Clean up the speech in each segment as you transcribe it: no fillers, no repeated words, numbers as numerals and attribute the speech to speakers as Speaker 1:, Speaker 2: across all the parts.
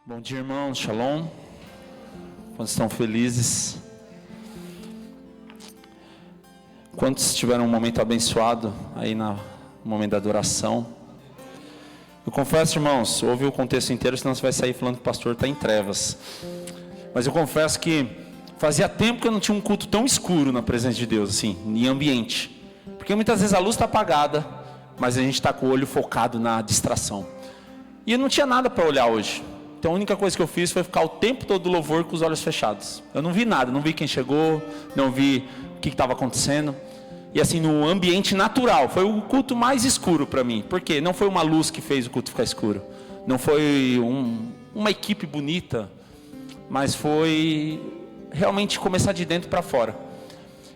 Speaker 1: Bom dia, irmãos, shalom. Quantos estão felizes? Quantos tiveram um momento abençoado aí no momento da adoração? Eu confesso, irmãos, ouve o contexto inteiro, senão você vai sair falando que o pastor está em trevas. Mas eu confesso que fazia tempo que eu não tinha um culto tão escuro na presença de Deus, assim, em ambiente. Porque muitas vezes a luz está apagada, mas a gente está com o olho focado na distração. E eu não tinha nada para olhar hoje. Então a única coisa que eu fiz foi ficar o tempo todo do louvor com os olhos fechados. Eu não vi nada, não vi quem chegou, não vi o que estava acontecendo. E assim, no ambiente natural, foi o culto mais escuro para mim. Por quê? Não foi uma luz que fez o culto ficar escuro. Não foi uma equipe bonita, mas foi realmente começar de dentro para fora.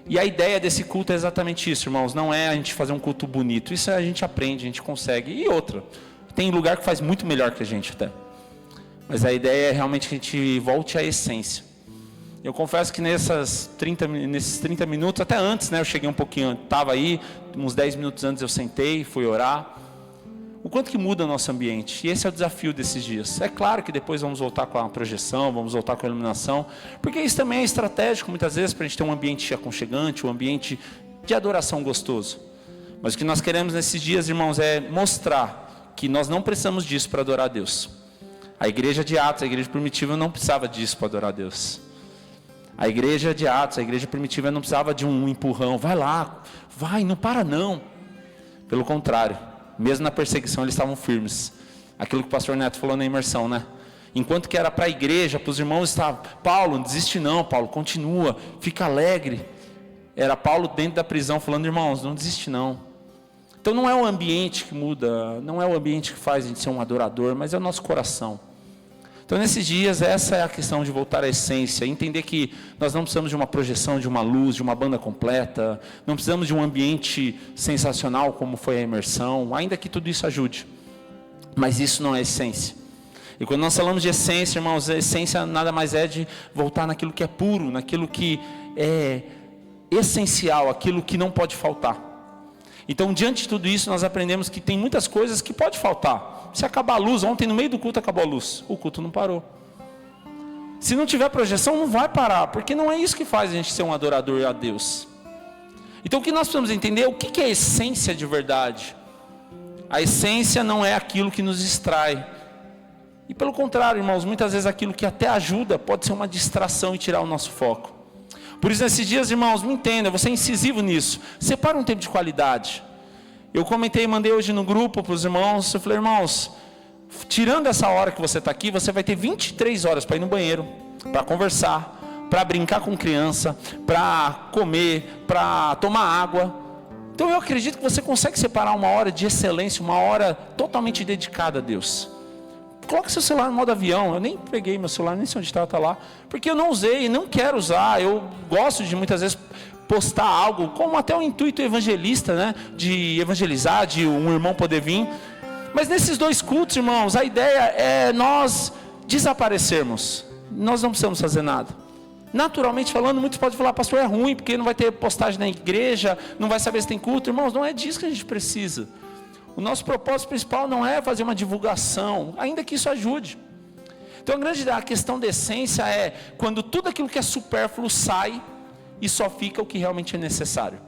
Speaker 1: E a ideia desse culto é exatamente isso, irmãos. Não é a gente fazer um culto bonito. Isso a gente aprende, a gente consegue. E outra, tem lugar que faz muito melhor que a gente até. Mas a ideia é realmente que a gente volte à essência. Eu confesso que nesses 30 minutos, até antes, né, eu cheguei um pouquinho, estava aí, uns 10 minutos antes eu sentei, fui orar. O quanto que muda o nosso ambiente. E esse é o desafio desses dias. É claro que depois vamos voltar com a projeção, vamos voltar com a iluminação, porque isso também é estratégico, muitas vezes, para a gente ter um ambiente aconchegante, um ambiente de adoração gostoso. Mas o que nós queremos nesses dias, irmãos, é mostrar que nós não precisamos disso para adorar a Deus. A igreja de Atos, a igreja primitiva, não precisava disso para adorar a Deus. A igreja de Atos, a igreja primitiva, não precisava de um empurrão. Vai lá, vai, não para não. Pelo contrário, mesmo na perseguição eles estavam firmes. Aquilo que o pastor Neto falou na imersão, né? Enquanto que era para a igreja, para os irmãos, estava: Paulo, não desiste não, Paulo, continua, fica alegre. Era Paulo dentro da prisão falando: irmãos, não desiste não. Então não é o ambiente que muda, não é o ambiente que faz a gente ser um adorador, mas é o nosso coração. Então nesses dias essa é a questão de voltar à essência, entender que nós não precisamos de uma projeção, de uma luz, de uma banda completa, não precisamos de um ambiente sensacional como foi a imersão, ainda que tudo isso ajude, mas isso não é essência. E quando nós falamos de essência, irmãos, a essência nada mais é de voltar naquilo que é puro, naquilo que é essencial, aquilo que não pode faltar. Então, diante de tudo isso, nós aprendemos que tem muitas coisas que pode faltar. Se acabar a luz, ontem no meio do culto acabou a luz, o culto não parou. Se não tiver projeção, não vai parar, porque não é isso que faz a gente ser um adorador a Deus. Então, o que nós precisamos entender é o que é a essência de verdade. A essência não é aquilo que nos distrai. E pelo contrário, irmãos, muitas vezes aquilo que até ajuda pode ser uma distração e tirar o nosso foco. Por isso, nesses dias, irmãos, me entenda, você é incisivo nisso. Separa um tempo de qualidade. Eu comentei, mandei hoje no grupo para os irmãos, eu falei: irmãos, tirando essa hora que você está aqui, você vai ter 23 horas para ir no banheiro, para conversar, para brincar com criança, para comer, para tomar água. Então eu acredito que você consegue separar uma hora de excelência, uma hora totalmente dedicada a Deus. Coloque seu celular no modo avião. Eu nem peguei meu celular, nem sei onde está lá, porque eu não usei e não quero usar. Eu gosto de muitas vezes postar algo, como até um intuito evangelista, né? De evangelizar, de um irmão poder vir. Mas nesses dois cultos, irmãos, a ideia é nós desaparecermos. Nós não precisamos fazer nada. Naturalmente falando, muitos podem falar: pastor, é ruim porque não vai ter postagem na igreja, não vai saber se tem culto. Irmãos, não é disso que a gente precisa. O nosso propósito principal não é fazer uma divulgação, ainda que isso ajude. Então a questão da essência é quando tudo aquilo que é supérfluo sai e só fica o que realmente é necessário.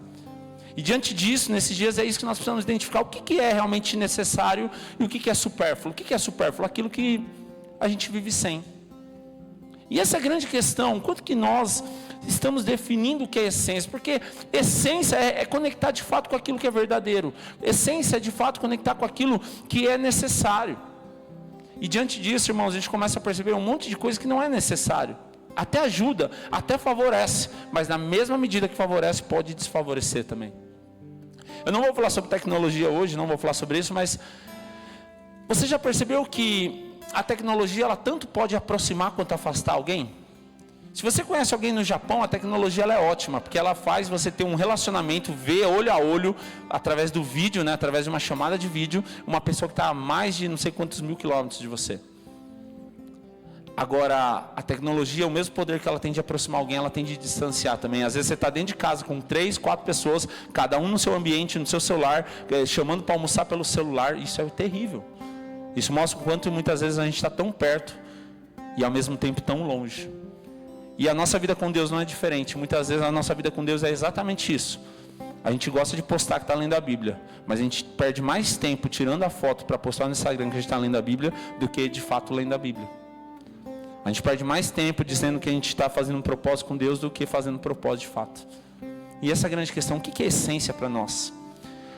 Speaker 1: E diante disso, nesses dias, é isso que nós precisamos identificar: o que é realmente necessário e o que é supérfluo. O que é supérfluo? Aquilo que a gente vive sem. E essa é a grande questão: quanto que nós estamos definindo o que é essência? Porque essência é conectar de fato com aquilo que é verdadeiro. Essência é de fato conectar com aquilo que é necessário. E diante disso, irmãos, a gente começa a perceber um monte de coisa que não é necessário. Até ajuda, até favorece, mas na mesma medida que favorece, pode desfavorecer também. Eu não vou falar sobre tecnologia hoje, não vou falar sobre isso, mas você já percebeu que a tecnologia, ela tanto pode aproximar quanto afastar alguém? Se você conhece alguém no Japão, a tecnologia ela é ótima, porque ela faz você ter um relacionamento, ver olho a olho, através do vídeo, né, através de uma chamada de vídeo, uma pessoa que está a mais de não sei quantos mil quilômetros de você. Agora, a tecnologia, o mesmo poder que ela tem de aproximar alguém, ela tem de distanciar também. Às vezes você está dentro de casa com 3, 4 pessoas, cada um no seu ambiente, no seu celular, chamando para almoçar pelo celular. Isso é terrível. Isso mostra o quanto muitas vezes a gente está tão perto, e ao mesmo tempo tão longe. E a nossa vida com Deus não é diferente. Muitas vezes a nossa vida com Deus é exatamente isso. A gente gosta de postar que está lendo a Bíblia, mas a gente perde mais tempo tirando a foto para postar no Instagram que a gente está lendo a Bíblia do que de fato lendo a Bíblia. A gente perde mais tempo dizendo que a gente está fazendo um propósito com Deus do que fazendo um propósito de fato. E essa é a grande questão, o que é essência para nós?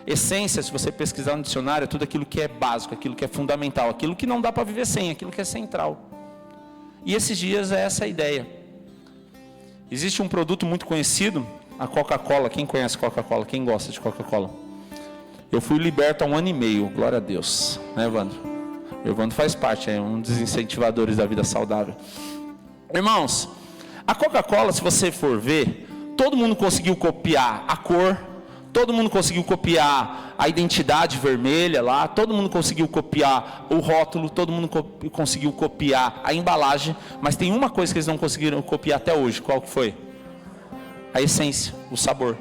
Speaker 1: Essência, se você pesquisar no dicionário, é tudo aquilo que é básico, aquilo que é fundamental, aquilo que não dá para viver sem, aquilo que é central. E esses dias é essa a ideia. Existe um produto muito conhecido, a Coca-Cola. Quem conhece Coca-Cola? Quem gosta de Coca-Cola? Eu fui liberto há 1 ano e meio, glória a Deus, né, Evandro? O Evandro faz parte, é um dos incentivadores da vida saudável. Irmãos, a Coca-Cola, se você for ver, todo mundo conseguiu copiar a cor, todo mundo conseguiu copiar a identidade vermelha lá, todo mundo conseguiu copiar o rótulo, todo mundo conseguiu copiar a embalagem, mas tem uma coisa que eles não conseguiram copiar até hoje. Qual que foi? A essência, o sabor.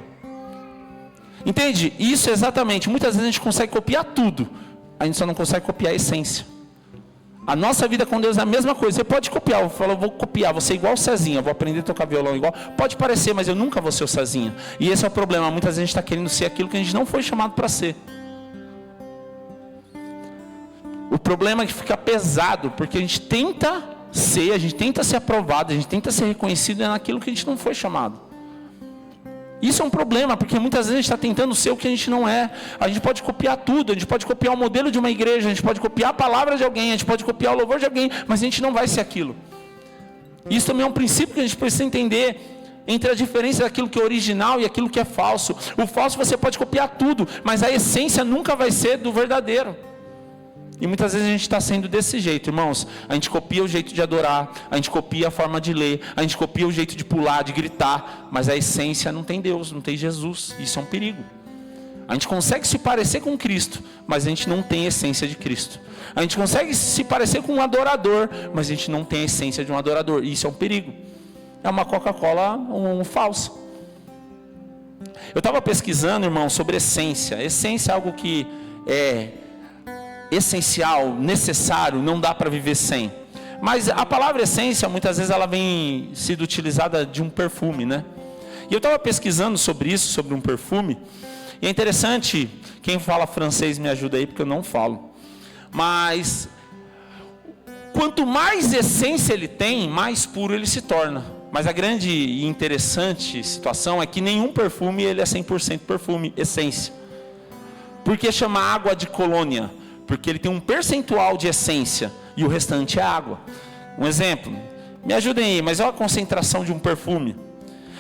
Speaker 1: Entende? Isso exatamente. Muitas vezes a gente consegue copiar tudo, a gente só não consegue copiar a essência. A nossa vida com Deus é a mesma coisa. Você pode copiar, eu falo, eu vou copiar, vou ser igual o Cezinha, vou aprender a tocar violão igual. Pode parecer, mas eu nunca vou ser o Cezinha. E esse é o problema, muitas vezes a gente está querendo ser aquilo que a gente não foi chamado para ser. O problema é que fica pesado, porque a gente tenta ser, a gente tenta ser aprovado, a gente tenta ser reconhecido naquilo que a gente não foi chamado. Isso é um problema, porque muitas vezes a gente está tentando ser o que a gente não é. A gente pode copiar tudo, a gente pode copiar o modelo de uma igreja, a gente pode copiar a palavra de alguém, a gente pode copiar o louvor de alguém, mas a gente não vai ser aquilo. Isso também é um princípio que a gente precisa entender, entre a diferença daquilo que é original e aquilo que é falso. O falso você pode copiar tudo, mas a essência nunca vai ser do verdadeiro. E muitas vezes a gente está sendo desse jeito, irmãos. A gente copia o jeito de adorar, a gente copia a forma de ler, a gente copia o jeito de pular, de gritar, mas a essência não tem Deus, não tem Jesus. Isso é um perigo. A gente consegue se parecer com Cristo, mas a gente não tem a essência de Cristo. A gente consegue se parecer com um adorador, mas a gente não tem a essência de um adorador. Isso é um perigo. É uma Coca-Cola falsa. Eu estava pesquisando, irmão, sobre essência. Essência é algo que é essencial, necessário, não dá para viver sem. Mas a palavra essência, muitas vezes ela vem sido utilizada de um perfume, né? E eu estava pesquisando sobre isso, sobre um perfume. E é interessante, quem fala francês me ajuda aí, porque eu não falo. Mas quanto mais essência ele tem, mais puro ele se torna. Mas a grande e interessante situação é que nenhum perfume ele é 100% perfume, essência. Por que chama água de colônia? Porque ele tem um percentual de essência e o restante é água. Um exemplo, me ajudem aí, mas é a concentração de um perfume.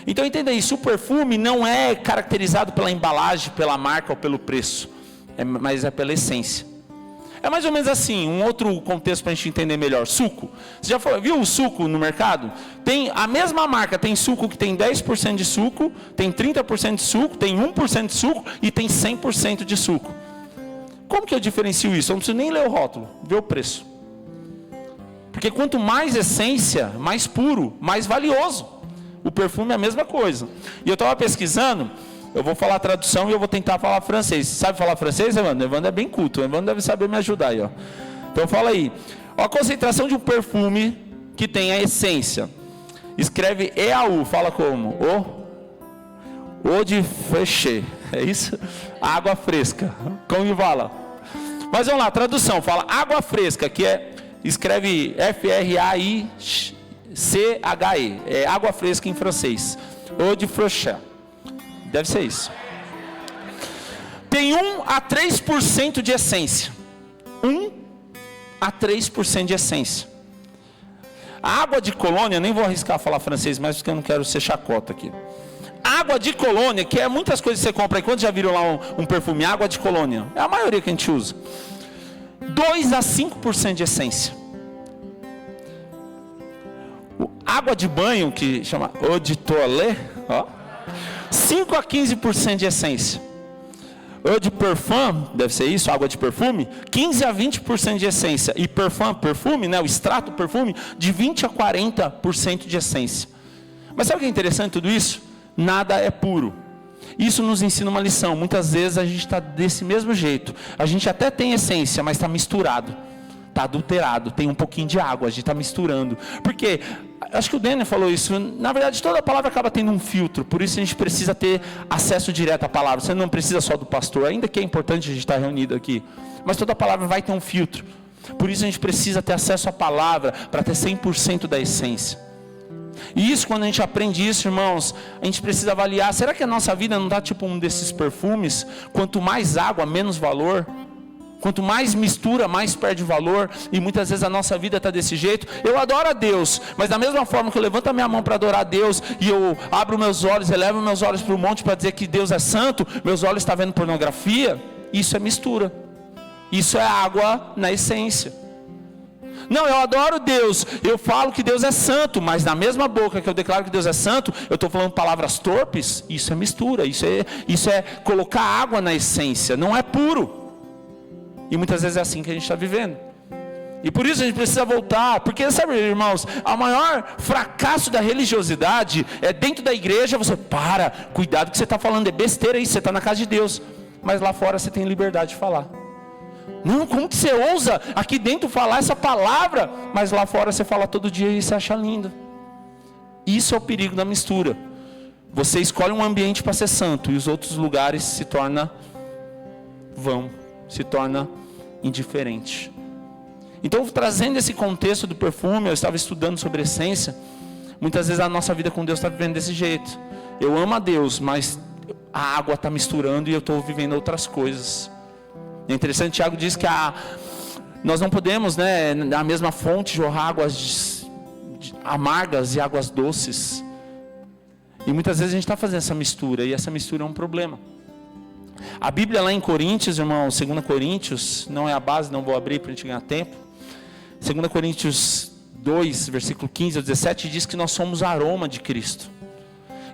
Speaker 1: Então entenda isso, o perfume não é caracterizado pela embalagem, pela marca ou pelo preço, mas é pela essência. É mais ou menos assim, um outro contexto para a gente entender melhor. Suco. Você já viu o suco no mercado? Tem a mesma marca, tem suco que tem 10% de suco, tem 30% de suco, tem 1% de suco e tem 100% de suco. Como que eu diferencio isso? Eu não preciso nem ler o rótulo, ver o preço. Porque quanto mais essência, mais puro, mais valioso. O perfume é a mesma coisa. E eu estava pesquisando, eu vou falar a tradução e eu vou tentar falar francês. Sabe falar francês, Evandro? Evandro é bem culto, Evandro deve saber me ajudar aí, ó. Então fala aí. A concentração de um perfume que tem a essência. Escreve EAU, fala como? Eau de fraîche, é isso? Água fresca. Como que fala? Mas vamos lá, tradução, fala água fresca, que é, escreve F-R-A-I-C-H-E, é água fresca em francês. Eau de fraîche, deve ser isso. Tem 1 a 3% de essência. 1 a 3% de essência. A água de colônia, nem vou arriscar falar francês mais, porque eu não quero ser chacota aqui. Água de colônia, que é muitas coisas que você compra aí. Quantos já viram lá um perfume? Água de colônia. É a maioria que a gente usa. 2 a 5% de essência. Água de banho, que chama eau de toilette, 5 a 15% de essência. Eau de parfum, deve ser isso, água de perfume, 15 a 20% de essência. E perfume, né, o extrato perfume, de 20 a 40% de essência. Mas sabe o que é interessante tudo isso? Nada é puro. Isso nos ensina uma lição. Muitas vezes a gente está desse mesmo jeito. A gente até tem essência, mas está misturado. está adulterado, tem um pouquinho de água, a gente está misturando. Porque, acho que o Daniel falou isso, na verdade toda palavra acaba tendo um filtro, por isso a gente precisa ter acesso direto à palavra. Você não precisa só do pastor, ainda que é importante a gente estar reunido aqui, mas toda palavra vai ter um filtro. Por isso a gente precisa ter acesso à palavra, para ter 100% da essência. E isso, quando a gente aprende isso, irmãos, a gente precisa avaliar, será que a nossa vida não está tipo um desses perfumes? Quanto mais água, menos valor. Quanto mais mistura, mais perde valor. E muitas vezes a nossa vida está desse jeito. Eu adoro a Deus, mas da mesma forma que eu levanto a minha mão para adorar a Deus, e eu abro meus olhos, elevo meus olhos para o monte para dizer que Deus é santo, meus olhos estão vendo pornografia. Isso é mistura. Isso é água na essência. Não, eu adoro Deus, eu falo que Deus é santo, mas na mesma boca que eu declaro que Deus é santo, eu estou falando palavras torpes. Isso é mistura, isso é colocar água na essência, não é puro. E muitas vezes é assim que a gente está vivendo. E por isso a gente precisa voltar, porque sabe, irmãos, o maior fracasso da religiosidade é dentro da igreja. Você cuidado que você está falando, é besteira isso, você está na casa de Deus, mas lá fora você tem liberdade de falar. Não, como que você ousa aqui dentro falar essa palavra, mas lá fora você fala todo dia e você acha lindo. Isso é o perigo da mistura. Você escolhe um ambiente para ser santo e os outros lugares se torna vão, se torna indiferente. Então, trazendo esse contexto do perfume, eu estava estudando sobre essência. Muitas vezes a nossa vida com Deus está vivendo desse jeito. Eu amo a Deus, mas a água está misturando e eu estou vivendo outras coisas. É interessante, Tiago diz que nós não podemos, na mesma fonte, jorrar águas amargas e águas doces. E muitas vezes a gente está fazendo essa mistura, e essa mistura é um problema. A Bíblia lá em Coríntios, irmão, 2 Coríntios, não é a base, não vou abrir para a gente ganhar tempo. 2 Coríntios 2, versículo 15 a 17, diz que nós somos o aroma de Cristo.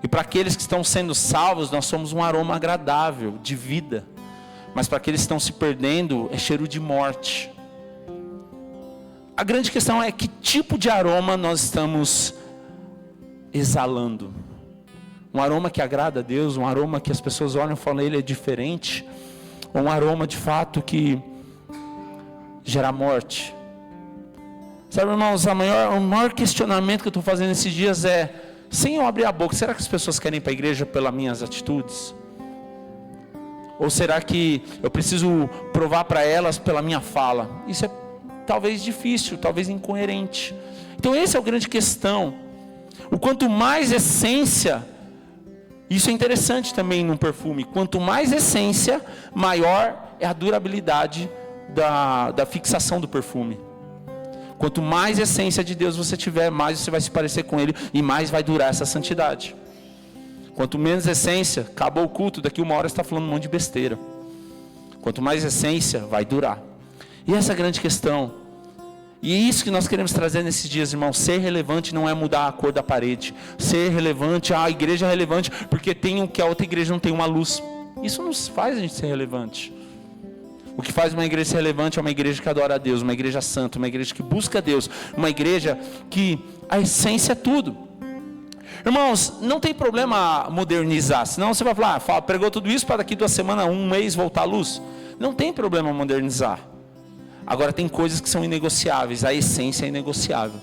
Speaker 1: E para aqueles que estão sendo salvos, nós somos um aroma agradável, de vida. Mas para aqueles que estão se perdendo, é cheiro de morte. A grande questão é que tipo de aroma nós estamos exalando. Um aroma que agrada a Deus, um aroma que as pessoas olham e falam, ele é diferente. Ou um aroma de fato que gera morte. Sabe, irmãos, o maior questionamento que eu estou fazendo esses dias é, sem eu abrir a boca, será que as pessoas querem ir para a igreja pelas minhas atitudes? Ou será que eu preciso provar para elas pela minha fala? Isso é talvez difícil, talvez incoerente. Então essa é a grande questão. O quanto mais essência, isso é interessante também num perfume, quanto mais essência, maior é a durabilidade da fixação do perfume. Quanto mais essência de Deus você tiver, mais você vai se parecer com Ele e mais vai durar essa santidade. Quanto menos essência, acabou o culto, daqui 1 hora você está falando um monte de besteira. Quanto mais essência, vai durar. E essa é a grande questão. E é isso que nós queremos trazer nesses dias, irmãos. Ser relevante não é mudar a cor da parede. Ser relevante, a igreja é relevante porque tem o que a outra igreja não tem, uma luz. Isso não faz a gente ser relevante. O que faz uma igreja ser relevante é uma igreja que adora a Deus, uma igreja santa, uma igreja que busca Deus, uma igreja que a essência é tudo. Irmãos, não tem problema modernizar, senão você vai falar, pregou tudo isso para daqui 2 semanas, 1 mês voltar à luz. Não tem problema modernizar. Agora tem coisas que são inegociáveis, a essência é inegociável.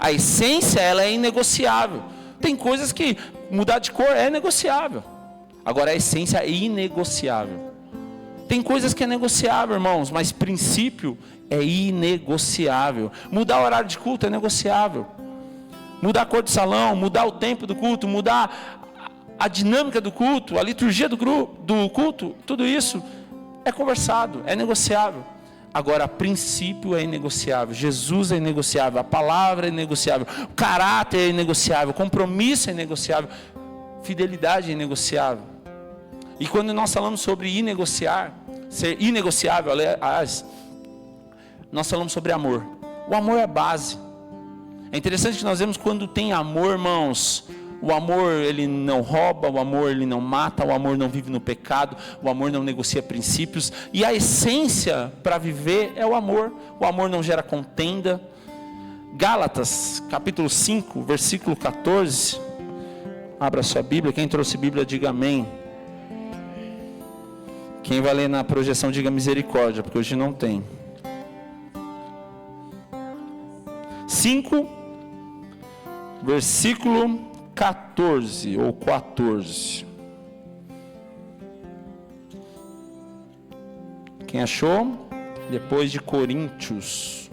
Speaker 1: A essência, ela é inegociável. Tem coisas que mudar de cor é negociável. Agora a essência é inegociável. Tem coisas que é negociável, irmãos, mas princípio é inegociável. Mudar o horário de culto é negociável. Mudar a cor do salão, mudar o tempo do culto, mudar a dinâmica do culto, a liturgia do culto, tudo isso é conversado, é negociável. Agora, princípio é inegociável, Jesus é inegociável, a palavra é inegociável, o caráter é inegociável, o compromisso é inegociável, fidelidade é inegociável. E quando nós falamos sobre ser inegociável, aliás, nós falamos sobre amor. O amor é a base. É interessante que nós vemos quando tem amor, irmãos, o amor ele não rouba, o amor ele não mata, o amor não vive no pecado, o amor não negocia princípios, e a essência para viver é o amor não gera contenda. Gálatas, capítulo 5, versículo 14, abra sua Bíblia, quem trouxe Bíblia diga amém. Quem vai ler na projeção diga misericórdia, porque hoje não tem. 5, versículo 14 ou 14. Quem achou? Depois de Coríntios.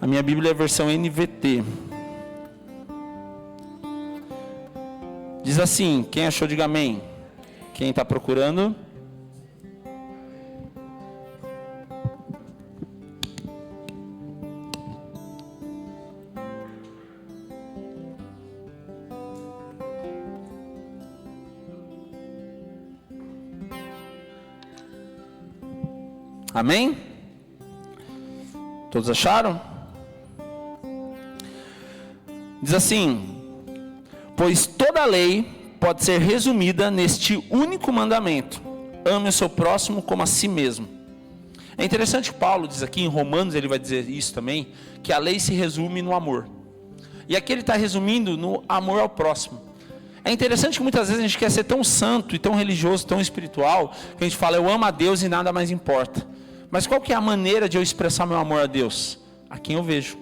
Speaker 1: A minha Bíblia é a versão NVT. Diz assim, quem achou, diga amém. Quem está procurando? Amém? Todos acharam? Diz assim: pois toda a lei pode ser resumida neste único mandamento: ame o seu próximo como a si mesmo. É interessante que Paulo diz aqui, em Romanos ele vai dizer isso também, que a lei se resume no amor. E aqui ele está resumindo no amor ao próximo. É interessante que muitas vezes a gente quer ser tão santo e tão religioso, tão espiritual, que a gente fala, eu amo a Deus e nada mais importa. Mas qual que é a maneira de eu expressar meu amor a Deus? A quem eu vejo.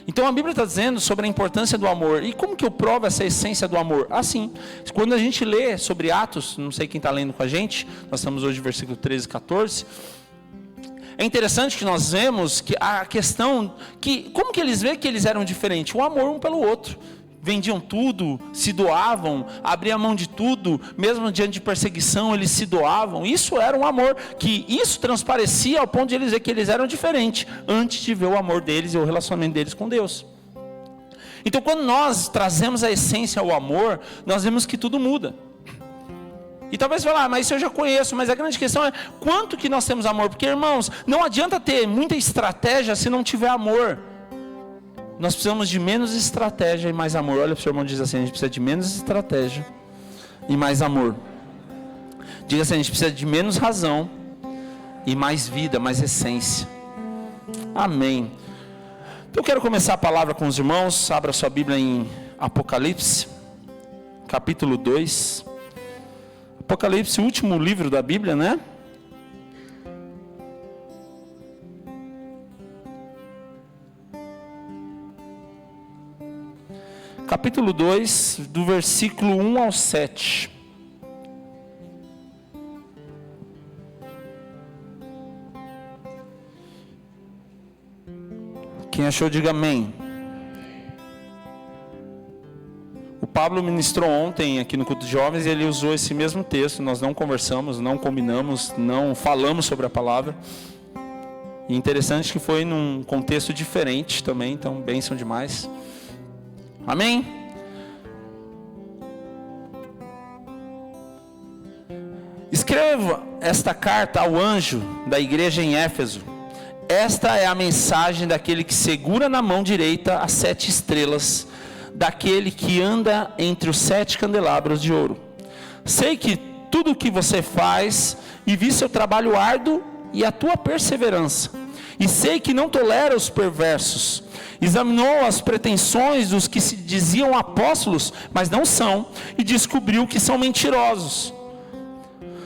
Speaker 1: Então a Bíblia está dizendo sobre a importância do amor. E como que eu provo essa essência do amor? Assim, quando a gente lê sobre Atos, não sei quem está lendo com a gente, nós estamos hoje no versículo 13 e 14. É interessante que nós vemos que a questão, que como que eles veem que eles eram diferentes? O amor um pelo outro. Vendiam tudo, se doavam, abriam mão de tudo, mesmo diante de perseguição eles se doavam. Isso era um amor, que isso transparecia ao ponto de eles ver que eles eram diferentes, antes de ver o amor deles e o relacionamento deles com Deus. Então quando nós trazemos a essência ao amor, nós vemos que tudo muda. E talvez você fale, mas isso eu já conheço, mas a grande questão é quanto que nós temos amor, porque irmãos, não adianta ter muita estratégia se não tiver amor. Nós precisamos de menos estratégia e mais amor. Olha para o seu irmão e diz assim, a gente precisa de menos estratégia e mais amor. Diga assim, a gente precisa de menos razão e mais vida, mais essência. Amém. Então eu quero começar a palavra com os irmãos. Abra sua Bíblia em Apocalipse, capítulo 2. Apocalipse, o último livro da Bíblia, né? Capítulo 2, do versículo 1 ao 7. Quem achou, diga amém. O Pablo ministrou ontem aqui no culto de jovens e ele usou esse mesmo texto. Nós não conversamos, não combinamos, não falamos sobre a palavra. E interessante que foi num contexto diferente também, então bênção demais. Amém? Escreva esta carta ao anjo da igreja em Éfeso. Esta é a mensagem daquele que segura na mão direita as 7 estrelas, daquele que anda entre os 7 candelabros de ouro. Sei que tudo o que você faz e vi seu trabalho árduo e a tua perseverança. E sei que não tolera os perversos. Examinou as pretensões dos que se diziam apóstolos, mas não são, e descobriu que são mentirosos.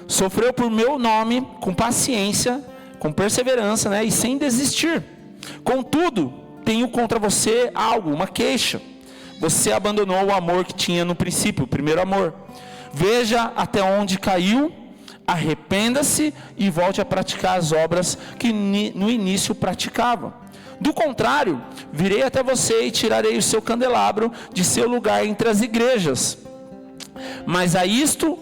Speaker 1: Sofreu por meu nome com paciência, com perseverança, né, e sem desistir. Contudo, tenho contra você algo, uma queixa. Você abandonou o amor que tinha no princípio, o primeiro amor. Veja até onde caiu, arrependa-se e volte a praticar as obras que no início praticava. Do contrário, virei até você e tirarei o seu candelabro de seu lugar entre as igrejas. Mas a isto,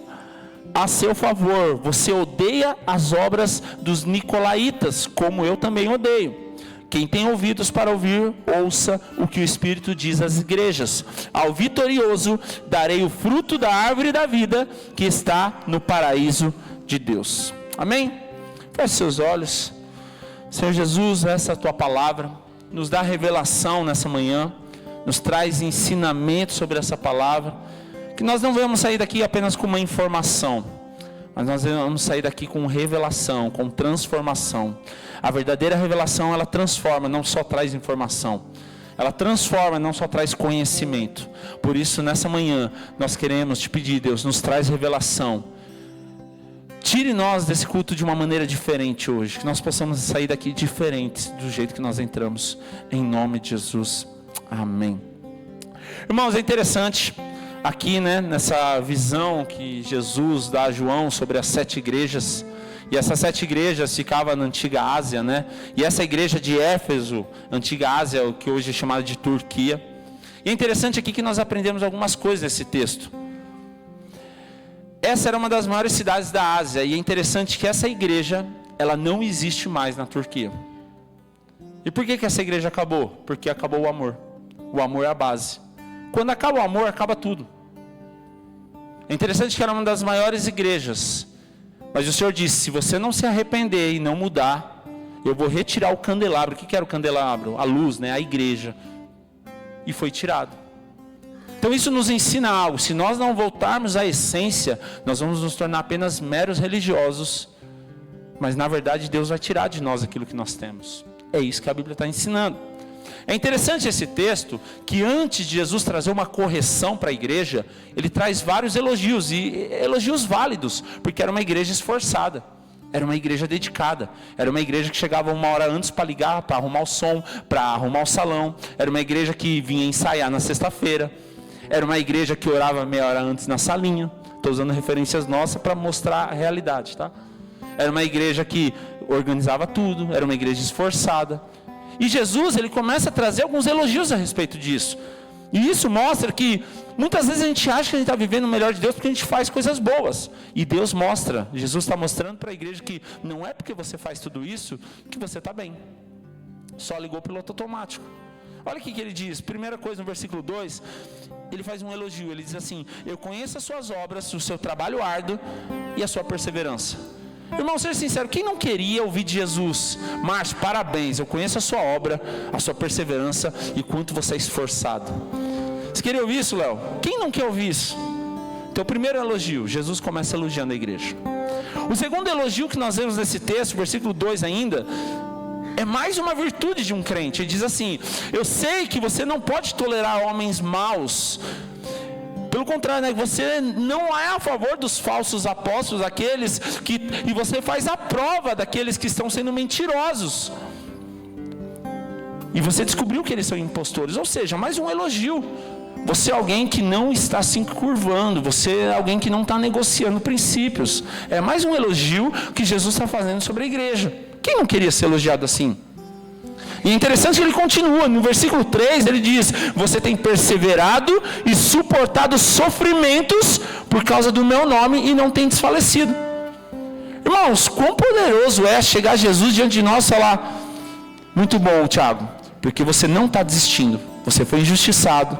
Speaker 1: a seu favor, você odeia as obras dos nicolaítas, como eu também odeio. Quem tem ouvidos para ouvir, ouça o que o Espírito diz às igrejas. Ao vitorioso darei o fruto da árvore da vida que está no paraíso de Deus. Amém? Feche seus olhos. Senhor Jesus, essa é a tua palavra, nos dá revelação nessa manhã, nos traz ensinamento sobre essa palavra, que nós não vamos sair daqui apenas com uma informação, mas nós vamos sair daqui com revelação, com transformação. A verdadeira revelação, ela transforma, não só traz informação, ela transforma, não só traz conhecimento. Por isso, nessa manhã, nós queremos te pedir, Deus, nos traz revelação. tire nós desse culto de uma maneira diferente hoje, que nós possamos sair daqui diferentes do jeito que nós entramos, em nome de Jesus, amém. Irmãos, é interessante aqui, né, nessa visão que Jesus dá a João sobre as 7 igrejas, e essas 7 igrejas ficavam na antiga Ásia, né, e essa igreja de Éfeso, antiga Ásia, o que hoje é chamada de Turquia, e é interessante aqui que nós aprendemos algumas coisas nesse texto. Essa era uma das maiores cidades da Ásia, e é interessante que essa igreja, ela não existe mais na Turquia. E por que essa igreja acabou? Porque acabou o amor. O amor é a base. Quando acaba o amor, acaba tudo. É interessante que era uma das maiores igrejas, mas o Senhor disse, se você não se arrepender e não mudar, eu vou retirar o candelabro. O que era o candelabro? A luz, né? A igreja. E foi tirado. Então isso nos ensina algo. Se nós não voltarmos à essência, nós vamos nos tornar apenas meros religiosos, mas na verdade Deus vai tirar de nós aquilo que nós temos. É isso que a Bíblia está ensinando. É interessante esse texto, que antes de Jesus trazer uma correção para a igreja, ele traz vários elogios, e elogios válidos, porque era uma igreja esforçada, era uma igreja dedicada, era uma igreja que chegava 1 hora antes para ligar, para arrumar o som, para arrumar o salão, era uma igreja que vinha ensaiar na sexta-feira, era uma igreja que orava meia hora antes na salinha. Estou usando referências nossas para mostrar a realidade, tá? Era uma igreja que organizava tudo, era uma igreja esforçada. E Jesus, ele começa a trazer alguns elogios a respeito disso. E isso mostra que muitas vezes a gente acha que a gente está vivendo o melhor de Deus porque a gente faz coisas boas. E Deus mostra, Jesus está mostrando para a igreja que não é porque você faz tudo isso que você está bem. Só ligou o piloto automático. Olha o que ele diz, primeira coisa no versículo 2, ele faz um elogio, ele diz assim, eu conheço as suas obras, o seu trabalho árduo e a sua perseverança. Irmão, seja sincero, quem não queria ouvir de Jesus? Márcio, parabéns, eu conheço a sua obra, a sua perseverança e quanto você é esforçado. Você queria ouvir isso, Léo? Quem não quer ouvir isso? Então o primeiro elogio, Jesus começa elogiando a igreja. O segundo elogio que nós vemos nesse texto, versículo 2 ainda, é mais uma virtude de um crente. Ele diz assim, eu sei que você não pode tolerar homens maus. Pelo contrário, né? Você não é a favor dos falsos apóstolos, aqueles que... E você faz a prova daqueles que estão sendo mentirosos. E você descobriu que eles são impostores. Ou seja, mais um elogio. Você é alguém que não está se curvando. Você é alguém que não está negociando princípios. É mais um elogio que Jesus está fazendo sobre a igreja. Quem não queria ser elogiado assim? E é interessante que ele continua, no versículo 3, ele diz, você tem perseverado e suportado sofrimentos por causa do meu nome e não tem desfalecido. Irmãos, quão poderoso é chegar a Jesus diante de nós e falar, muito bom, Thiago, porque você não está desistindo, você foi injustiçado,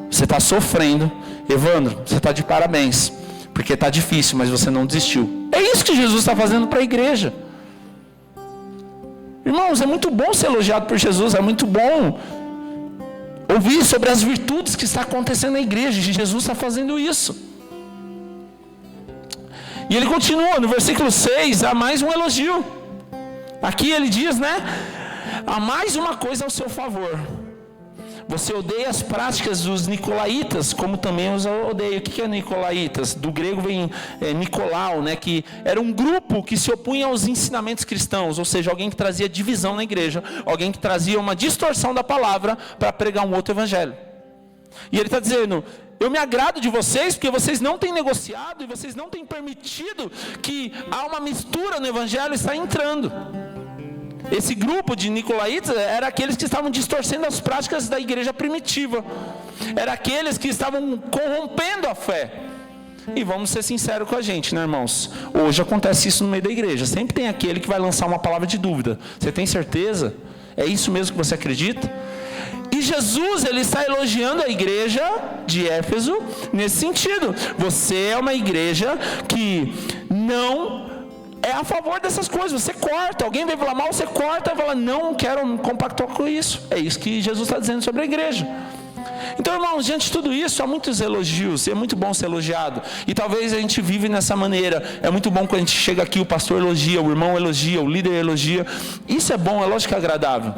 Speaker 1: você está sofrendo, Evandro, você está de parabéns, porque está difícil, mas você não desistiu. É isso que Jesus está fazendo para a igreja. Irmãos, é muito bom ser elogiado por Jesus, é muito bom ouvir sobre as virtudes que está acontecendo na igreja, e Jesus está fazendo isso. E ele continua, no versículo 6, há mais um elogio. Aqui ele diz, né? Há mais uma coisa ao seu favor. Você odeia as práticas dos nicolaítas, como também os odeia. O que é nicolaítas? Do grego vem Nicolau, né? Que era um grupo que se opunha aos ensinamentos cristãos, ou seja, alguém que trazia divisão na igreja, alguém que trazia uma distorção da palavra para pregar um outro evangelho. E ele está dizendo, eu me agrado de vocês porque vocês não têm negociado e vocês não têm permitido que há uma mistura no evangelho está entrando. Esse grupo de nicolaítas era aqueles que estavam distorcendo as práticas da igreja primitiva. Era aqueles que estavam corrompendo a fé. E vamos ser sinceros com a gente, né, irmãos? Hoje acontece isso no meio da igreja. Sempre tem aquele que vai lançar uma palavra de dúvida. Você tem certeza? É isso mesmo que você acredita? E Jesus, ele está elogiando a igreja de Éfeso nesse sentido. Você é uma igreja que não é a favor dessas coisas, você corta, alguém veio falar mal, você corta e fala, não quero compactuar com isso. É isso que Jesus está dizendo sobre a igreja. Então, irmãos, diante de tudo isso, há muitos elogios, é muito bom ser elogiado, e talvez a gente vive nessa maneira, é muito bom quando a gente chega aqui, o pastor elogia, o irmão elogia, o líder elogia, isso é bom, é lógico que é agradável,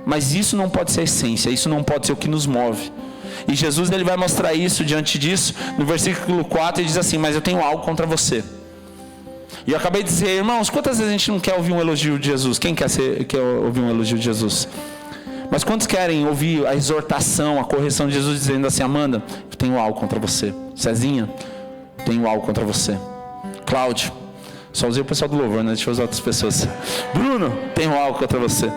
Speaker 1: mas isso não pode ser a essência, isso não pode ser o que nos move. E Jesus, ele vai mostrar isso diante disso, no versículo 4, ele diz assim, mas eu tenho algo contra você. E eu acabei de dizer, irmãos, quantas vezes a gente não quer ouvir um elogio de Jesus? Quem quer ouvir um elogio de Jesus? Mas quantos querem ouvir a exortação, a correção de Jesus dizendo assim: Amanda, eu tenho algo contra você. Cezinha, eu tenho algo contra você. Cláudio, só usei o pessoal do louvor, né? Deixa eu usar outras pessoas. Bruno, tenho algo contra você.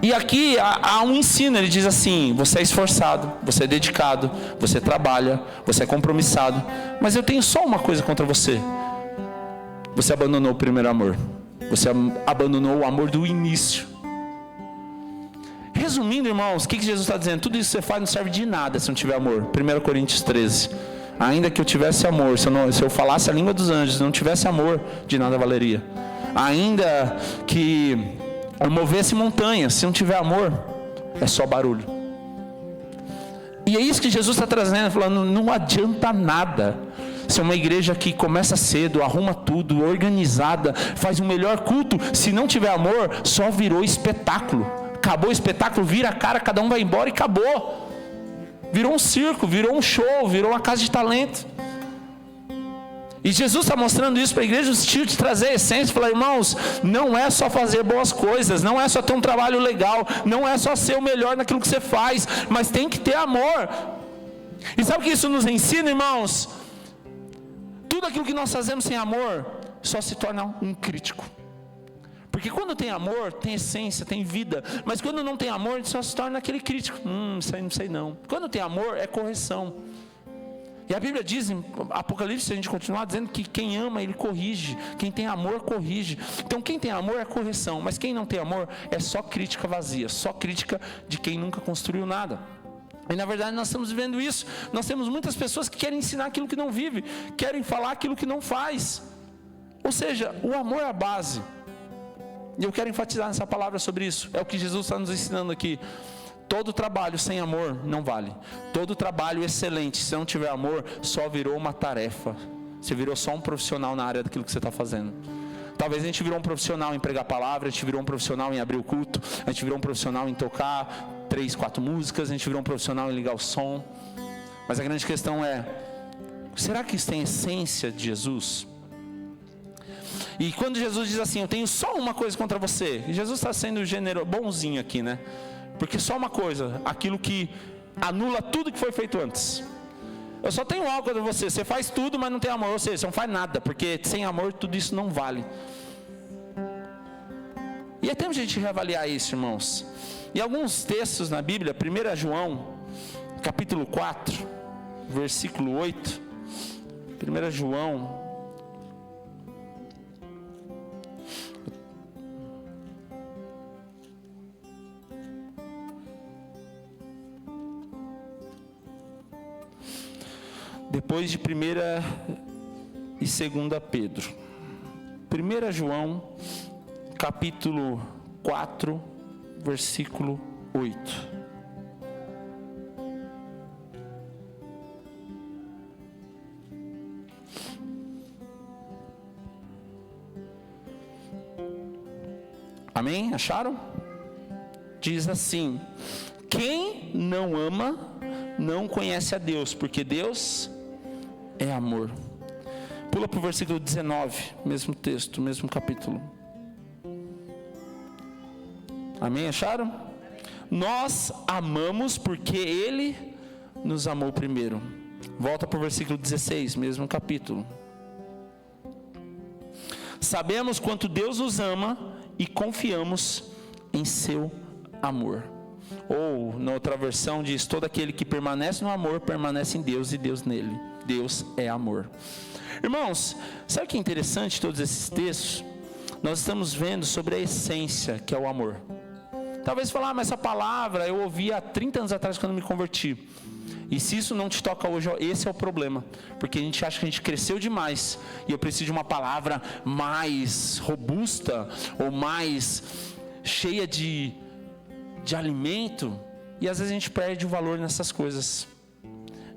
Speaker 1: E aqui há um ensino, ele diz assim: você é esforçado, você é dedicado, você trabalha, você é compromissado, mas eu tenho só uma coisa contra você. Você abandonou o primeiro amor. Você abandonou o amor do início. Resumindo, irmãos, o que Jesus está dizendo? Tudo isso que você faz não serve de nada se não tiver amor. 1 Coríntios 13. Ainda que eu tivesse amor, se eu falasse a língua dos anjos e não tivesse amor, de nada valeria. Ainda que eu movesse montanhas, se não tiver amor, é só barulho. E é isso que Jesus está trazendo, falando: não adianta nada ser uma igreja que começa cedo, arruma tudo, organizada, faz o melhor culto. Se não tiver amor, só virou espetáculo. Acabou o espetáculo, vira a cara, cada um vai embora e acabou. Virou um circo, virou um show, virou uma casa de talento. E Jesus está mostrando isso para a igreja, no sentido de trazer a essência, falar: irmãos, não é só fazer boas coisas, não é só ter um trabalho legal, não é só ser o melhor naquilo que você faz, mas tem que ter amor. E sabe o que isso nos ensina, irmãos? Tudo aquilo que nós fazemos sem amor só se torna um crítico. Porque quando tem amor, tem essência, tem vida. Mas quando não tem amor, só se torna aquele crítico. Isso aí não sei não. Quando tem amor, é correção. E a Bíblia diz em Apocalipse, se a gente continuar, dizendo que quem ama, ele corrige. Quem tem amor, corrige. Então quem tem amor é correção. Mas quem não tem amor é só crítica vazia. Só crítica de quem nunca construiu nada. E na verdade nós estamos vivendo isso. Nós temos muitas pessoas que querem ensinar aquilo que não vive. Querem falar aquilo que não faz. Ou seja, o amor é a base. E eu quero enfatizar nessa palavra sobre isso. É o que Jesus está nos ensinando aqui. Todo trabalho sem amor não vale. Todo trabalho excelente, se não tiver amor, só virou uma tarefa. Você virou só um profissional na área daquilo que você está fazendo. Talvez a gente virou um profissional em pregar a palavra, a gente virou um profissional em abrir o culto, a gente virou um profissional em tocar 3, 4 músicas, a gente virou um profissional em ligar o som. Mas a grande questão é: será que isso tem essência de Jesus? E quando Jesus diz assim: eu tenho só uma coisa contra você, e Jesus está sendo bonzinho aqui, né? Porque só uma coisa, aquilo que anula tudo que foi feito antes. Eu só tenho algo contra você, você faz tudo, mas não tem amor. Ou seja, você não faz nada, porque sem amor tudo isso não vale. E é tempo de a gente reavaliar isso, irmãos. E alguns textos na Bíblia, 1 João, capítulo 4, versículo 8. 1 João... Depois de 1 e 2 Pedro. 1 João, capítulo 4, versículo 8. Amém? Acharam? Diz assim: quem não ama, não conhece a Deus, porque Deus é amor. Pula para o versículo 19, mesmo texto, mesmo capítulo. Amém? Acharam? Nós amamos porque Ele nos amou primeiro. Volta para o versículo 16, mesmo capítulo. Sabemos quanto Deus nos ama e confiamos em seu amor. Ou, na outra versão diz: todo aquele que permanece no amor, permanece em Deus e Deus nele. Deus é amor. Irmãos, sabe o que é interessante todos esses textos? Nós estamos vendo sobre a essência que é o amor. Talvez falar: mas essa palavra eu ouvi há 30 anos atrás quando me converti. E se isso não te toca hoje, esse é o problema. Porque a gente acha que a gente cresceu demais e eu preciso de uma palavra mais robusta ou mais cheia de alimento, e às vezes a gente perde o valor nessas coisas.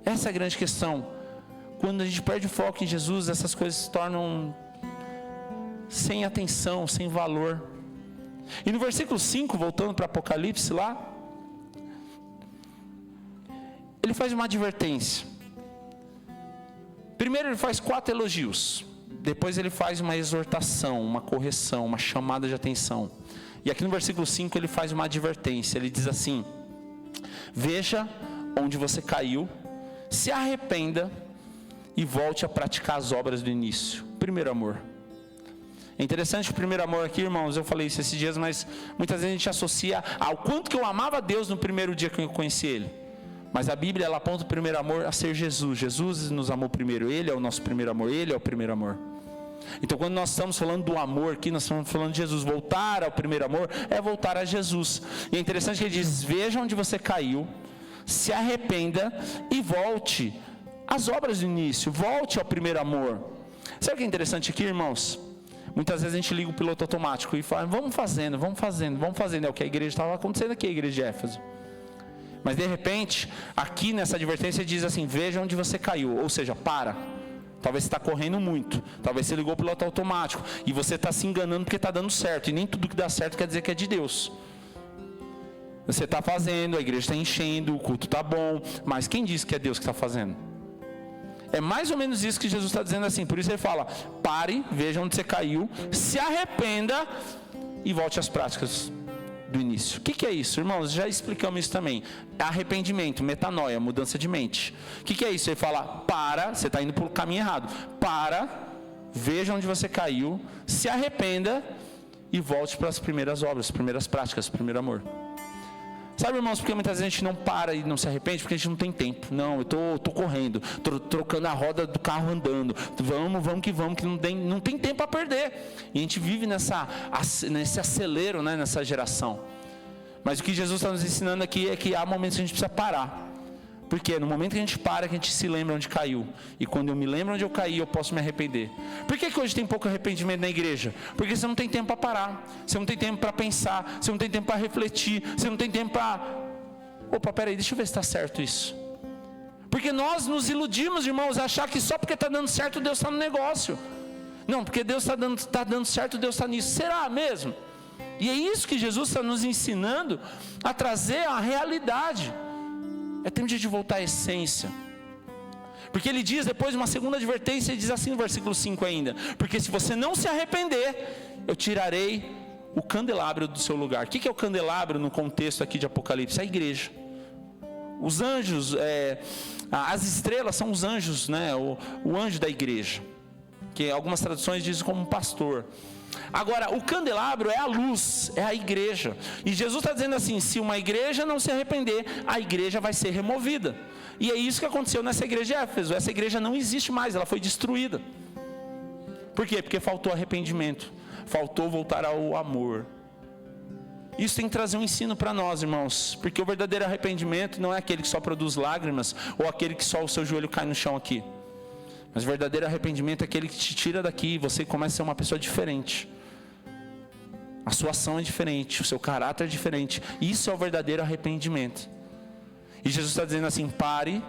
Speaker 1: Essa é a grande questão. Quando a gente perde o foco em Jesus, essas coisas se tornam sem atenção, sem valor. E no versículo 5, voltando para Apocalipse lá, ele faz uma advertência. Primeiro ele faz 4 elogios. depois ele faz uma exortação, uma correção, uma chamada de atenção. E aqui no versículo 5 ele faz uma advertência. Ele diz assim: veja onde você caiu, se arrependa e volte a praticar as obras do início. Primeiro amor. É interessante o primeiro amor aqui, irmãos, eu falei isso esses dias, mas muitas vezes a gente associa ao quanto que eu amava Deus no primeiro dia que eu conheci Ele. Mas a Bíblia, ela aponta o primeiro amor a ser Jesus. Jesus nos amou primeiro, Ele é o nosso primeiro amor, Ele é o primeiro amor. Então quando nós estamos falando do amor aqui, nós estamos falando de Jesus. Voltar ao primeiro amor é voltar a Jesus. E é interessante que ele diz: veja onde você caiu, se arrependa e volte às obras do início, volte ao primeiro amor. Sabe o que é interessante aqui, irmãos? Muitas vezes a gente liga o piloto automático e fala: vamos fazendo. É o que a igreja estava acontecendo aqui, a igreja de Éfeso. Mas de repente, aqui nessa advertência diz assim: veja onde você caiu. Ou seja, para. Talvez você está correndo muito. Talvez você ligou o piloto automático. E você está se enganando porque está dando certo. E nem tudo que dá certo quer dizer que é de Deus. Você está fazendo, a igreja está enchendo, o culto está bom. Mas quem disse que é Deus que está fazendo? É mais ou menos isso que Jesus está dizendo assim. Por isso ele fala: pare, veja onde você caiu, se arrependa e volte às práticas do início. O que é isso, irmãos? Já explicamos isso também. Arrependimento, metanoia, mudança de mente. O que é isso? Ele fala: para, você está indo para o caminho errado. Para, veja onde você caiu, se arrependa e volte para as primeiras obras, as primeiras práticas, o primeiro amor. Sabe, irmãos, porque muitas vezes a gente não para e não se arrepende porque a gente não tem tempo. Não, eu tô correndo, tô trocando a roda do carro andando. Vamos que não tem tempo a perder. E a gente vive nesse acelero, né, nessa geração. Mas o que Jesus está nos ensinando aqui é que há momentos que a gente precisa parar. Porque no momento que a gente para, que a gente se lembra onde caiu. E quando eu me lembro onde eu caí, eu posso me arrepender. Por que hoje tem pouco arrependimento na igreja? Porque você não tem tempo para parar. Você não tem tempo para pensar. Você não tem tempo para refletir. Você não tem tempo para... Opa, peraí, deixa eu ver se está certo isso. Porque nós nos iludimos, irmãos, a achar que só porque está dando certo, Deus está no negócio. Não, porque Deus está dando certo, Deus está nisso. Será mesmo? E é isso que Jesus está nos ensinando a trazer a realidade. É tempo de voltar à essência. Porque ele diz, depois de uma segunda advertência, ele diz assim no versículo 5 ainda: porque se você não se arrepender, eu tirarei o candelabro do seu lugar. O que é o candelabro no contexto aqui de Apocalipse? É a igreja. Os anjos, as estrelas são os anjos, né? O anjo da igreja, que algumas traduções dizem como um pastor. Agora, o candelabro é a luz, é a igreja. E Jesus está dizendo assim: se uma igreja não se arrepender, a igreja vai ser removida. E é isso que aconteceu nessa igreja de Éfeso. Essa igreja não existe mais, ela foi destruída. Por quê? Porque faltou arrependimento, faltou voltar ao amor. Isso tem que trazer um ensino para nós, irmãos. Porque o verdadeiro arrependimento não é aquele que só produz lágrimas, ou aquele que só o seu joelho cai no chão aqui. Mas o verdadeiro arrependimento é aquele que te tira daqui e você começa a ser uma pessoa diferente. A sua ação é diferente, o seu caráter é diferente. Isso é o verdadeiro arrependimento. E Jesus está dizendo assim: pare,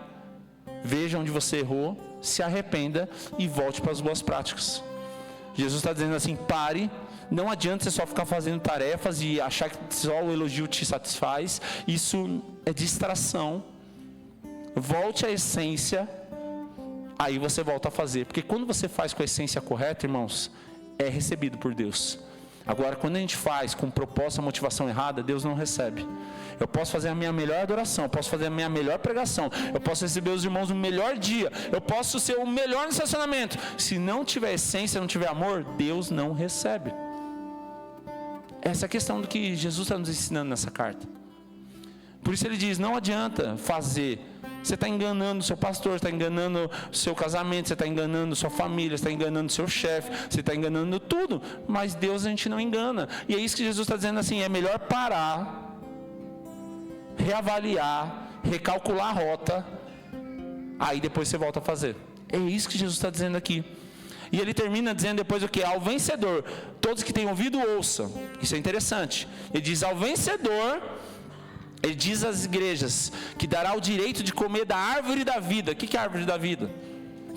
Speaker 1: veja onde você errou, se arrependa e volte para as boas práticas. Jesus está dizendo assim: pare, não adianta você só ficar fazendo tarefas e achar que só o elogio te satisfaz. Isso é distração. Volte à essência. Aí você volta a fazer. Porque quando você faz com a essência correta, irmãos, é recebido por Deus. Agora, quando a gente faz com propósito, a motivação errada, Deus não recebe. Eu posso fazer a minha melhor adoração, eu posso fazer a minha melhor pregação, eu posso receber os irmãos no melhor dia, eu posso ser o melhor no estacionamento. Se não tiver essência, não tiver amor, Deus não recebe. Essa é a questão do que Jesus está nos ensinando nessa carta. Por isso ele diz: não adianta fazer. Você está enganando o seu pastor, está enganando o seu casamento, você está enganando sua família, você está enganando o seu chefe, você está enganando tudo. Mas Deus a gente não engana. E é isso que Jesus está dizendo assim: é melhor parar, reavaliar, recalcular a rota, aí depois você volta a fazer. É isso que Jesus está dizendo aqui. E ele termina dizendo depois o que? Ao vencedor, todos que têm ouvido ouçam. Isso é interessante. Ele diz: ao vencedor... Ele diz às igrejas que dará o direito de comer da árvore da vida. O que é a árvore da vida?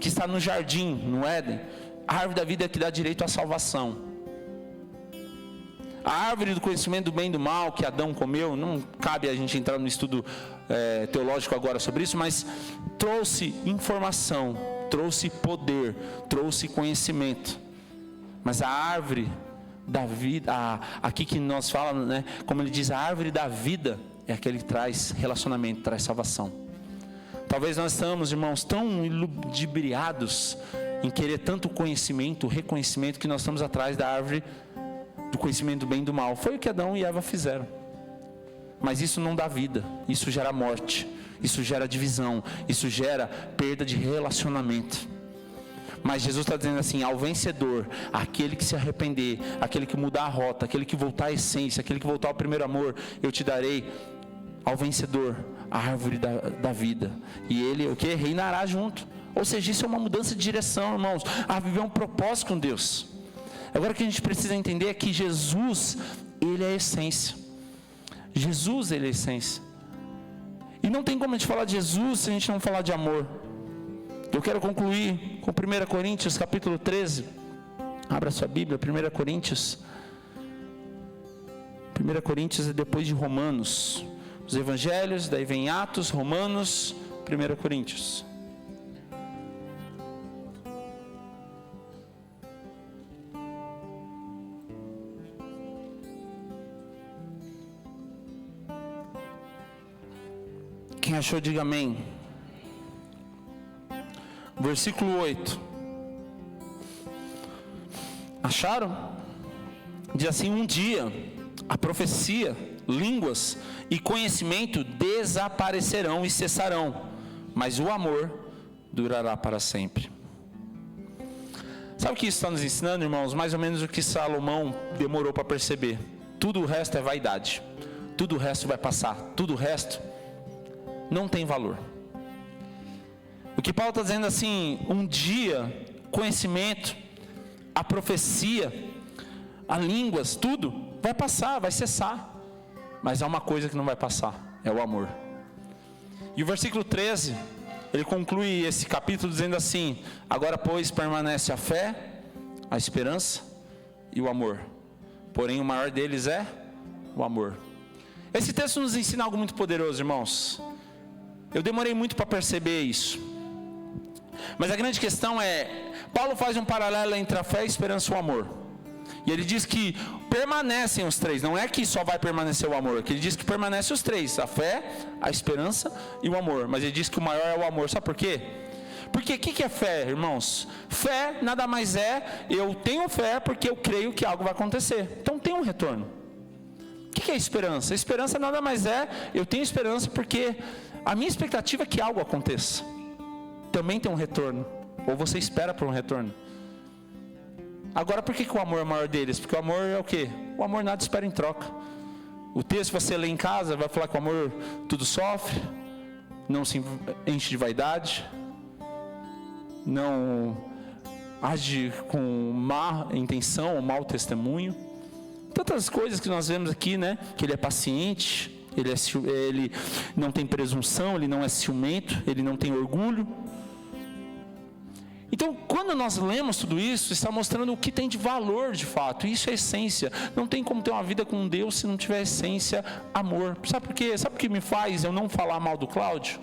Speaker 1: Que está no jardim, no Éden. A árvore da vida é que dá direito à salvação. A árvore do conhecimento do bem e do mal que Adão comeu, não cabe a gente entrar no estudo teológico agora sobre isso, mas trouxe informação, trouxe poder, trouxe conhecimento. Mas a árvore da vida, aqui que nós falamos, né, como ele diz, a árvore da vida é aquele que traz relacionamento, traz salvação. Talvez nós estamos, irmãos, tão ludibriados em querer tanto conhecimento, reconhecimento, que nós estamos atrás da árvore do conhecimento do bem e do mal. Foi o que Adão e Eva fizeram. Mas isso não dá vida, isso gera morte, isso gera divisão, isso gera perda de relacionamento. Mas Jesus está dizendo assim: ao vencedor, aquele que se arrepender, aquele que mudar a rota, aquele que voltar à essência, aquele que voltar ao primeiro amor, eu te darei ao vencedor a árvore da vida. E ele, o que? Reinará junto. Ou seja, isso é uma mudança de direção, irmãos, a viver um propósito com Deus. Agora o que a gente precisa entender é que Jesus, ele é a essência. Jesus, ele é a essência. E não tem como a gente falar de Jesus se a gente não falar de amor. Eu quero concluir com 1 Coríntios capítulo 13. Abra sua Bíblia, 1 Coríntios. 1 Coríntios é depois de Romanos. Os Evangelhos, daí vem Atos, Romanos, 1 Coríntios. Quem achou, diga amém. Versículo 8. Acharam? Diz assim: um dia a profecia, línguas e conhecimento desaparecerão e cessarão, mas o amor durará para sempre. Sabe o que isso está nos ensinando, irmãos? Mais ou menos o que Salomão demorou para perceber. Tudo o resto é vaidade, tudo o resto vai passar, tudo o resto não tem valor. O que Paulo está dizendo assim: um dia, conhecimento, a profecia, a línguas, tudo vai passar, vai cessar. Mas há uma coisa que não vai passar, é o amor. E o versículo 13, ele conclui esse capítulo dizendo assim: agora pois permanece a fé, a esperança e o amor. Porém o maior deles é o amor. Esse texto nos ensina algo muito poderoso, irmãos. Eu demorei muito para perceber isso. Mas a grande questão é, Paulo faz um paralelo entre a fé, a esperança e o amor. E ele diz que permanecem os três. Não é que só vai permanecer o amor, que ele diz que permanecem os três: a fé, a esperança e o amor. Mas ele diz que o maior é o amor. Sabe por quê? Porque o que é fé, irmãos? Fé nada mais é, eu tenho fé porque eu creio que algo vai acontecer. Então tem um retorno. O que é esperança? Esperança nada mais é, eu tenho esperança porque a minha expectativa é que algo aconteça. Também tem um retorno. Ou você espera por um retorno. Agora, por que o amor é o maior deles? Porque o amor é o quê? O amor nada espera em troca. O texto você lê em casa vai falar que o amor tudo sofre, não se enche de vaidade, não age com má intenção ou mau testemunho. Tantas coisas que nós vemos aqui, né? Que ele é paciente, ele não tem presunção, ele não é ciumento, ele não tem orgulho. Então, quando nós lemos tudo isso, está mostrando o que tem de valor de fato. Isso é essência. Não tem como ter uma vida com Deus se não tiver essência, amor. Sabe por quê? Sabe o que me faz eu não falar mal do Cláudio?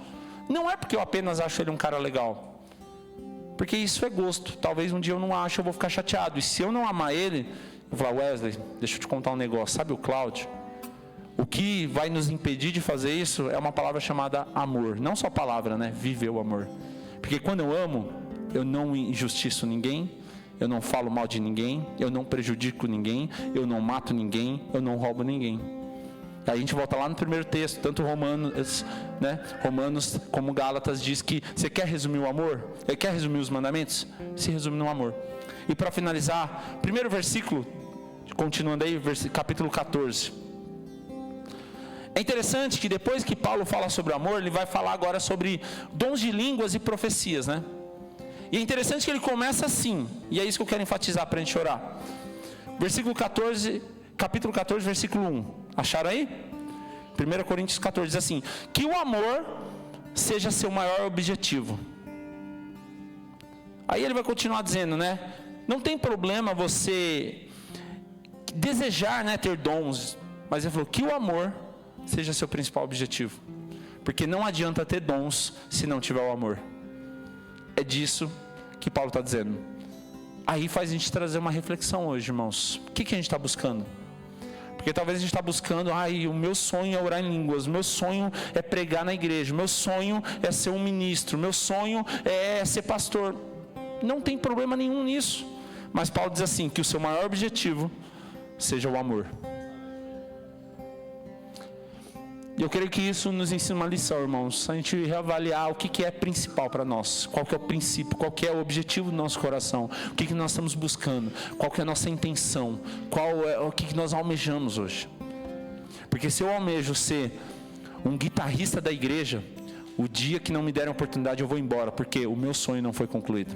Speaker 1: Não é porque eu apenas acho ele um cara legal. Porque isso é gosto. Talvez um dia eu não ache, eu vou ficar chateado. E se eu não amar ele, eu vou falar: Wesley, deixa eu te contar um negócio. Sabe o Cláudio? O que vai nos impedir de fazer isso é uma palavra chamada amor. Não só palavra, né? Viver o amor. Porque quando eu amo, eu não injustiço ninguém, eu não falo mal de ninguém, eu não prejudico ninguém, eu não mato ninguém, eu não roubo ninguém. Aí a gente volta lá no primeiro texto, tanto Romanos como Gálatas diz que você quer resumir o amor? Quer resumir os mandamentos? Se resume no amor. E para finalizar, primeiro versículo, continuando aí, capítulo 14. É interessante que depois que Paulo fala sobre o amor, ele vai falar agora sobre dons de línguas e profecias, né? E é interessante que ele começa assim, e é isso que eu quero enfatizar para a gente orar. Versículo 14, capítulo 14, versículo 1. Acharam aí? 1 Coríntios 14 diz assim: que o amor seja seu maior objetivo. Aí ele vai continuar dizendo, né? Não tem problema você desejar, né, ter dons, mas ele falou que o amor seja seu principal objetivo. Porque não adianta ter dons se não tiver o amor. É disso que Paulo está dizendo. Aí faz a gente trazer uma reflexão hoje, irmãos. O que a gente está buscando? Porque talvez a gente está buscando, o meu sonho é orar em línguas, o meu sonho é pregar na igreja, o meu sonho é ser um ministro, o meu sonho é ser pastor. Não tem problema nenhum nisso. Mas Paulo diz assim, que o seu maior objetivo seja o amor. E eu creio que isso nos ensina uma lição, irmãos. A gente reavaliar o que é principal para nós. Qual que é o princípio, qual que é o objetivo do nosso coração. O que nós estamos buscando. Qual que é a nossa intenção. Qual é o que nós almejamos hoje. Porque se eu almejo ser um guitarrista da igreja, o dia que não me derem a oportunidade eu vou embora. Porque o meu sonho não foi concluído.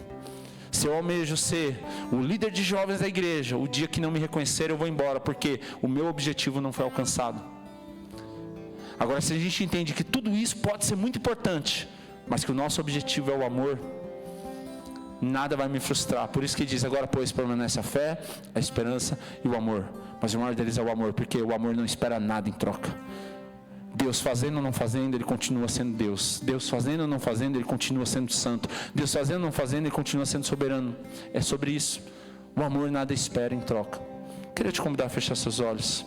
Speaker 1: Se eu almejo ser o líder de jovens da igreja, o dia que não me reconhecerem eu vou embora. Porque o meu objetivo não foi alcançado. Agora, se a gente entende que tudo isso pode ser muito importante, mas que o nosso objetivo é o amor, nada vai me frustrar. Por isso que diz, agora pois permanece a fé, a esperança e o amor. Mas o maior deles é o amor, porque o amor não espera nada em troca. Deus fazendo ou não fazendo, Ele continua sendo Deus. Deus fazendo ou não fazendo, Ele continua sendo santo. Deus fazendo ou não fazendo, Ele continua sendo soberano. É sobre isso. O amor nada espera em troca. Queria te convidar a fechar seus olhos.